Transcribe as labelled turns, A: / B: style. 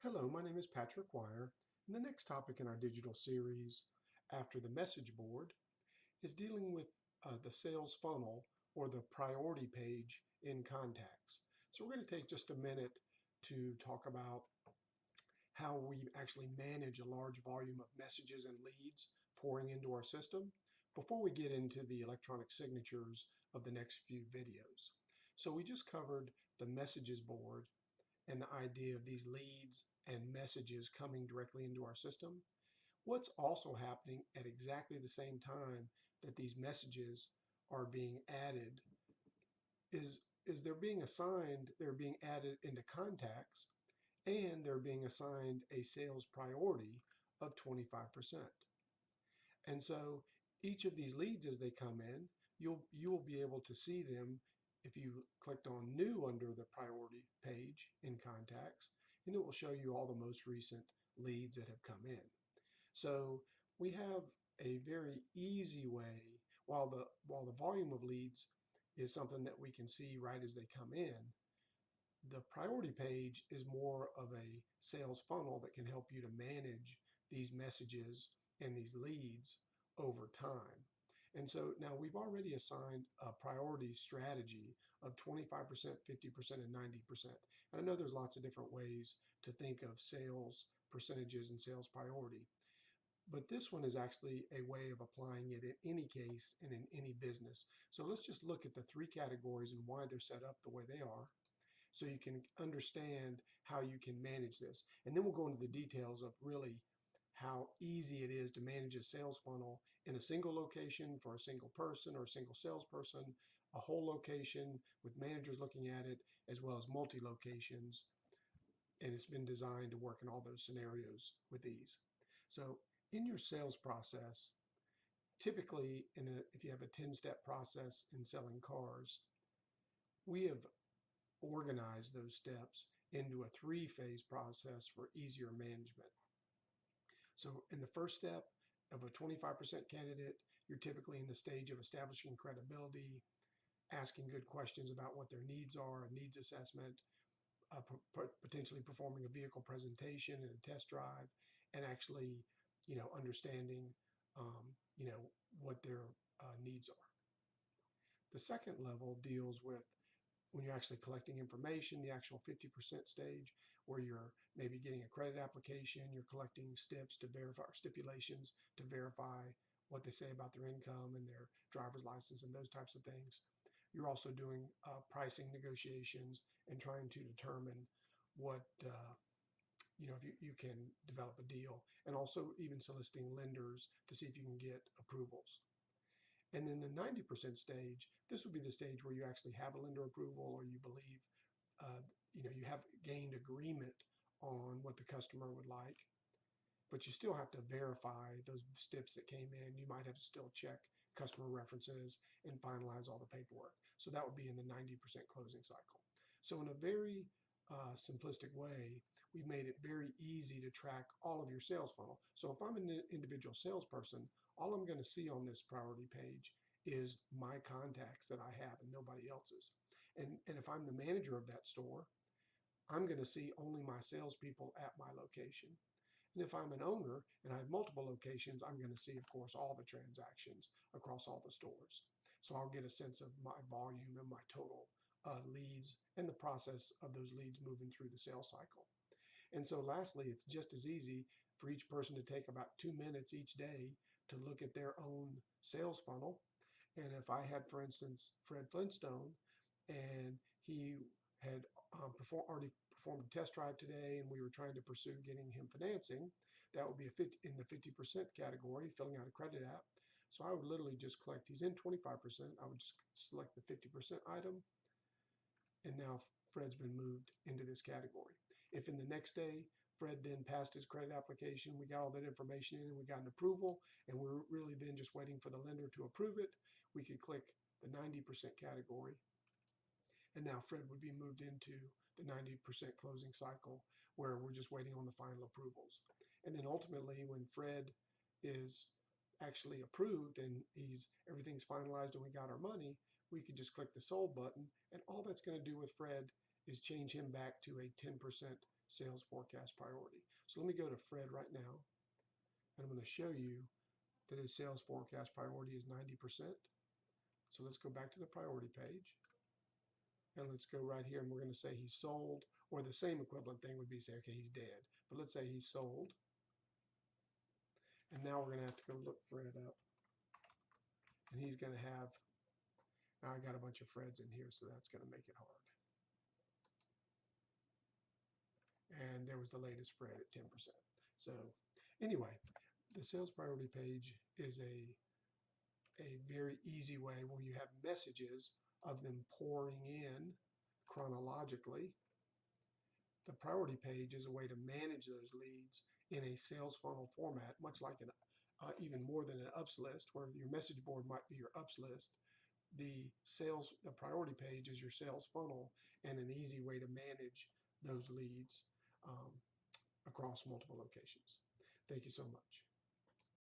A: Hello, my name is Patrick Wire, and the next topic in our digital series, After the Message Board, is dealing with the sales funnel or the priority page in contacts. So we're going to take just a minute to talk about how we actually manage a large volume of messages and leads pouring into our system before we get into the electronic signatures of the next few videos. So we just covered the messages board and the idea of these leads and messages coming directly into our system. What's also happening at exactly the same time that these messages are being added is they're being added into contacts, and they're being assigned a sales priority of 25%. And so each of these leads as they come in, you'll be able to see them if you clicked on new under the priority page in contacts, and it will show you all the most recent leads that have come in. So we have a very easy way, while the volume of leads is something that we can see right as they come in, the priority page is more of a sales funnel that can help you to manage these messages and these leads over time. And so now we've already assigned a priority strategy of 25%, 50%, and 90%. And I know there's lots of different ways to think of sales percentages and sales priority, but this one is actually a way of applying it in any case and in any business. So let's just look at the three categories and why they're set up the way they are, so you can understand how you can manage this. And then we'll go into the details of really how easy it is to manage a sales funnel in a single location for a single person or a single salesperson, a whole location with managers looking at it, as well as multi-locations. And it's been designed to work in all those scenarios with ease. So in your sales process, typically if you have a 10-step process in selling cars, we have organize those steps into a three-phase process for easier management. So in the first step of a 25% candidate, you're typically in the stage of establishing credibility, asking good questions about what their needs are, a needs assessment, potentially performing a vehicle presentation and a test drive, and actually, understanding, what their needs are. The second level deals with when you're actually collecting information, the actual 50% stage, where you're maybe getting a credit application, you're collecting STIPs to verify, or stipulations to verify what they say about their income and their driver's license and those types of things. You're also doing pricing negotiations and trying to determine what, if you can develop a deal, and also even soliciting lenders to see if you can get approvals. And then the 90% stage, this would be the stage where you actually have a lender approval, or you believe, you have gained agreement on what the customer would like, but you still have to verify those STIPs that came in. You might have to still check customer references and finalize all the paperwork. So that would be in the 90% closing cycle. So in a very simplistic way, we've made it very easy to track all of your sales funnel. So if I'm an individual salesperson, all I'm going to see on this priority page is my contacts that I have and nobody else's. And if I'm the manager of that store, I'm going to see only my salespeople at my location. And if I'm an owner and I have multiple locations, I'm going to see, of course, all the transactions across all the stores. So I'll get a sense of my volume and my total leads and the process of those leads moving through the sales cycle. And so lastly, it's just as easy for each person to take about 2 minutes each day to look at their own sales funnel. And if I had, for instance, Fred Flintstone, and he had already performed a test drive today, and we were trying to pursue getting him financing, that would be in the 50% category, filling out a credit app. So I would literally just collect, he's in 25%, I would just select the 50% item, and now Fred's been moved into this category. If in the next day, Fred then passed his credit application, we got all that information in and we got an approval, and we're really then just waiting for the lender to approve it, we could click the 90% category, and now Fred would be moved into the 90% closing cycle, where we're just waiting on the final approvals. And then ultimately, when Fred is actually approved and everything's finalized and we got our money, we could just click the sold button, and all that's going to do with Fred is change him back to a 10% sales forecast priority. So let me go to Fred right now, and I'm going to show you that his sales forecast priority is 90%. So let's go back to the priority page, and let's go right here, and we're going to say he's sold, or the same equivalent thing would be say, okay, he's dead. But let's say he's sold. And now we're going to have to go look Fred up. And he's going to have, now I got a bunch of Freds in here, so that's going to make it hard. And there was the latest Fred at 10%. So anyway, the sales priority page is a very easy way where you have messages of them pouring in chronologically. The priority page is a way to manage those leads in a sales funnel format, much like an even more than an ups list, where your message board might be your ups list. The priority page is your sales funnel and an easy way to manage those leads across multiple locations. Thank you so much.